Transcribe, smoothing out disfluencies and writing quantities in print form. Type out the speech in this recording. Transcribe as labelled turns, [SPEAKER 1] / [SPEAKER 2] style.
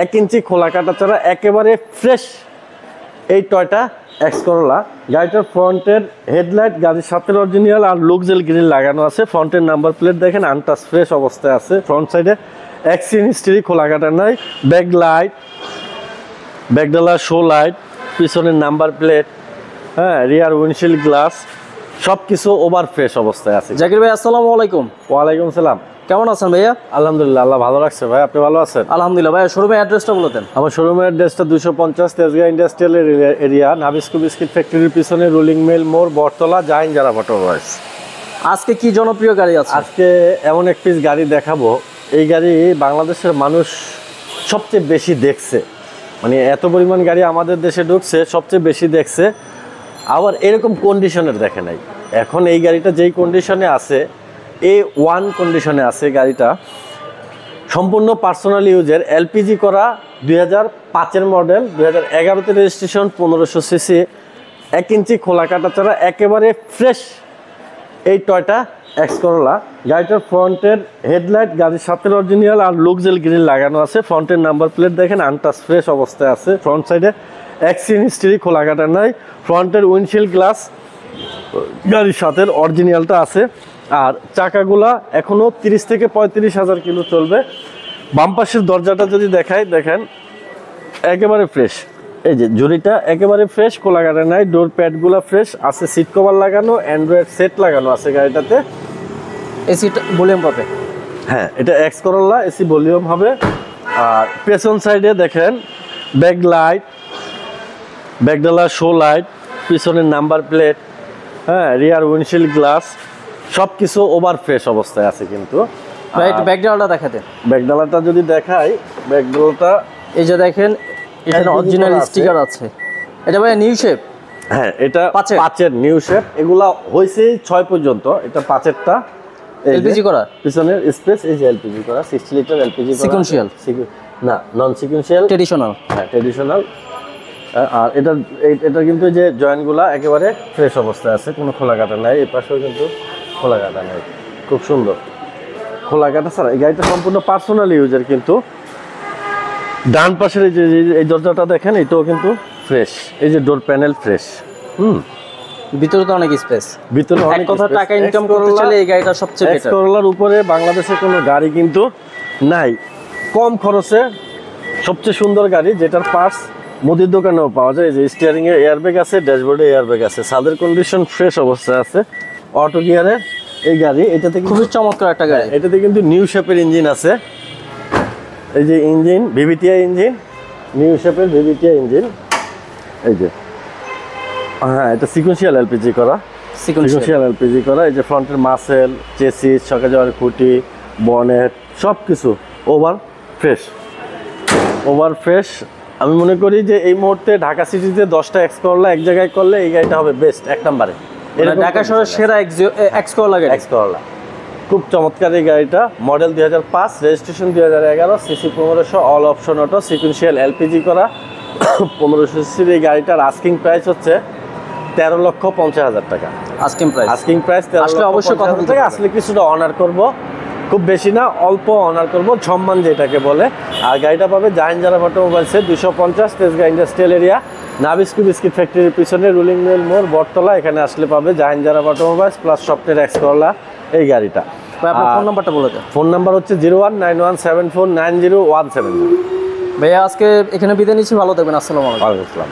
[SPEAKER 1] 1 ইঞ্চি খোলা কাটা ছাড়া একেবারে ফ্রেশ এই টয়টা এক্স করোলা। গাড়িটার ফ্রন্টের হেডলাইট গাড়ির সাথে অরিজিনাল আর লুকজেল গ্রিল লাগানো আছে। ফ্রন্টের নাম্বার প্লেট দেখেন আনটাচ ফ্রেশ অবস্থায় আছে। ফ্রন্ট সাইডে অ্যাক্সিডেন্ট হিস্ট্রি, খোলা কাটা নাই। ব্যাক লাইট, ব্যাকডালা শো লাইট, পিছনের নাম্বার প্লেট, হ্যাঁ, রিয়ার উইন্ডশিল্ড গ্লাস সব কিছু ওভার ফ্রেশ অবস্থায় আছে।
[SPEAKER 2] জাকির ভাই আসসালামু আলাইকুম।
[SPEAKER 1] ওয়ালাইকুম সালাম।
[SPEAKER 2] কেমন আছেন ভাইয়া?
[SPEAKER 1] আলহামদুলিল্লাহ, আল্লাহ ভালো রাখছে ভাই। আপনি ভালো আছেন?
[SPEAKER 2] আলহামদুলিল্লাহ। ভাইয়া শোরুমের অ্যাড্রেসটা বলে দেন।
[SPEAKER 1] আমার শোরুমের অ্যাড্রেসটা 250 Tejgaon industrial area, Nabisco biscuit ফ্যাক্টরির পিছনে রুলিং মিল মোড়, বটতলা, জাহিন জারা মোটরস।
[SPEAKER 2] আজকে কি জনপ্রিয় গাড়ি আছে?
[SPEAKER 1] আজকে এমন এক পিস গাড়ি দেখাবো, এই গাড়ি বাংলাদেশের মানুষ সবচেয়ে বেশি দেখছে। মানে এত পরিমাণ গাড়ি আমাদের দেশে ঢুকছে, সবচেয়ে বেশি দেখছে। আবার এরকম কন্ডিশনের দেখে নাই। এখন এই গাড়িটা যেই কন্ডিশনে আছে, A1 কন্ডিশনে আছে গাড়িটা, সম্পূর্ণ পার্সোনাল ইউজের, এলপিজি করা, 2005-এর মডেল, 2011-তে রেজিস্ট্রেশন, 1500 সিসি, 1 ইঞ্চি খোলা কাটা ছাড়া একেবারে ফ্রেশ এই টয়টা এক্স করোলা। গাড়িটার ফ্রন্টের হেডলাইট গাড়ির সাথে অরিজিনাল আর লুকজেল গ্রিল লাগানো আছে। ফ্রন্টের নাম্বার প্লেট দেখেন আনটাচ ফ্রেশ অবস্থায় আছে। ফ্রন্ট সাইডে অ্যাক্সিডেন্ট হিস্ট্রি, খোলা কাটা নাই। ফ্রন্টের উইন্ডশিল্ড গ্লাস গাড়ির সাথে অরিজিনালটা আছে। আর চাকাগুলা এখনো 30 থেকে 35,000 কিলো চলবে। বাম পাশের দরজাটা যদি দেখাই, দেখেন একেবারে ফ্রেশ। এই যে জুড়িটা একেবারে ফ্রেশ, খোলা কাটা নাই। ডোর প্যাডগুলো ফ্রেশ আছে, সিট কভার লাগানো, অ্যান্ড্রয়েড সেট লাগানো আছে গাড়িটাতে।
[SPEAKER 2] এসি ভলিউম পাবে?
[SPEAKER 1] হ্যাঁ, এটা এক্স করোলা, এসি ভলিউম হবে। আর পেছন সাইডে দেখেন ব্যাক লাইট, ব্যাকডালা শো লাইট, পিছনের নাম্বার প্লেট, হ্যাঁ, রিয়ার উইন্ডশিল্ড গ্লাস সব কিছু ওভার ফ্রেশ অবস্থায় আছে। কিন্তু
[SPEAKER 2] ব্যাকডালাটা দেখাতে,
[SPEAKER 1] ব্যাকডালাটা যদি দেখাই, ব্যাকডালাটা
[SPEAKER 2] এই যে দেখেন এখানে অরিজিনাল স্টিকার আছে। এটা ভাই নিউ শেপ?
[SPEAKER 1] হ্যাঁ, এটা 5-এর নিউ শেপ। এগুলা হয়েছে 6 পর্যন্ত, এটা 5-এরটা।
[SPEAKER 2] এলপিজি করা,
[SPEAKER 1] পিছনের স্পেস এই যে এলপিজি করা, 60 লিটার এলপিজি করা।
[SPEAKER 2] সিকোয়েন্সিয়াল
[SPEAKER 1] না, নন সিকোয়েন্সিয়াল,
[SPEAKER 2] ট্র্যাডিশনাল।
[SPEAKER 1] হ্যাঁ, ট্র্যাডিশনাল। আর এটা কিন্তু যে জয়েন্টগুলা একেবারে ফ্রেশ অবস্থায় আছে, কোনো খোলা কাটা নাই। এই পাশেও কিন্তু খোলা কাটা নাই, খুব সুন্দর খোলা কাটা ছাড়া। এই গাড়িটা সম্পূর্ণ পার্সোনাল ইউজের। কিন্তু ডান পাশের এই যে এই দরজাটা দেখেন, এটাও কিন্তু ফ্রেশ। এই যে ডোর প্যানেল ফ্রেশ।
[SPEAKER 2] ভিতরে তো অনেক স্পেস।
[SPEAKER 1] ভিতরে অনেক
[SPEAKER 2] কথা টাকা ইনকাম করতে চাইলে এই গাড়িটা সবচেয়ে বেটার।
[SPEAKER 1] এক্স করোলার উপরে বাংলাদেশে কোনো গাড়ি কিন্তু নাই। কম খরচে সবচেয়ে সুন্দর গাড়ি, যেটার পার্টস মুদির দোকানেও পাওয়া যায়। এই যে স্টিয়ারিং এ এয়ারব্যাগ আছে, ড্যাশবোর্ডে এয়ারব্যাগ আছে, ছাদের কন্ডিশন ফ্রেশ অবস্থায় আছে। অটো গিয়ারের এই গাড়ি, এটাতে
[SPEAKER 2] খুবই চমৎকার একটা গাড়ি।
[SPEAKER 1] এটাতে কিন্তু নিউ শেপের ইঞ্জিন আছে। এই যে ইঞ্জিন, ভিভিটিআই ইঞ্জিন, নিউ শেপের ভিভিটিআই ইঞ্জিন। এই যে, হ্যাঁ, এটা সিকোয়েন্সিয়াল এলপিজি করা, সিকোয়েন্সিয়াল এলপিজি করা। এই যে ফ্রন্টের মাসেল, চেসিস, ছকা যাওয়ার খুঁটি, বনেট সব কিছু ওভার ফ্রেশ। আমি মনে করি যে এই মুহূর্তে ঢাকা সিটিতে 10টা এক্স করোলা এক জায়গায় করলে এই গাড়িটা হবে বেস্ট, 1 নম্বরে।
[SPEAKER 2] ঢাকা শহরের সেরা এক্স করোলা গাড়ি।
[SPEAKER 1] এক্স করোলা খুব চমৎকার এই গাড়িটা। Model 2005, registration 2011, CC 1500, all option auto, sequential LPG করা, 1500 সিসির এই গাড়িটার আস্কিং প্রাইস হচ্ছে 13,50,000 টাকা।
[SPEAKER 2] আস্কিং প্রাইস
[SPEAKER 1] 13,50,000 অবশ্যই কথা বলতে আসলে কিছুটা অনার করব, খুব বেশি না, অল্প অনার করব, সম্মান যেটাকে বলে। আর গাড়িটা পাবে জাহিন জারা অটোমোবাইলসে, 250 Tejgaon industrial area, Nabisco biscuit ফ্যাক্টরির পিছনে রুলিং মিল মোড়, বটতলা। এখানে আসলে পাবে Zahin Zara automobiles plus software X Corolla এই গাড়িটা।
[SPEAKER 2] আপনার ফোন নাম্বারটা বলে দেন।
[SPEAKER 1] ফোন নাম্বার হচ্ছে 0191749017।
[SPEAKER 2] ভাইয়া আজকে এখানে বিদায় নিচ্ছি, ভালো থাকবেন। আসসালামু আলাইকুম।
[SPEAKER 1] ওয়ালাইকুম আসসালাম।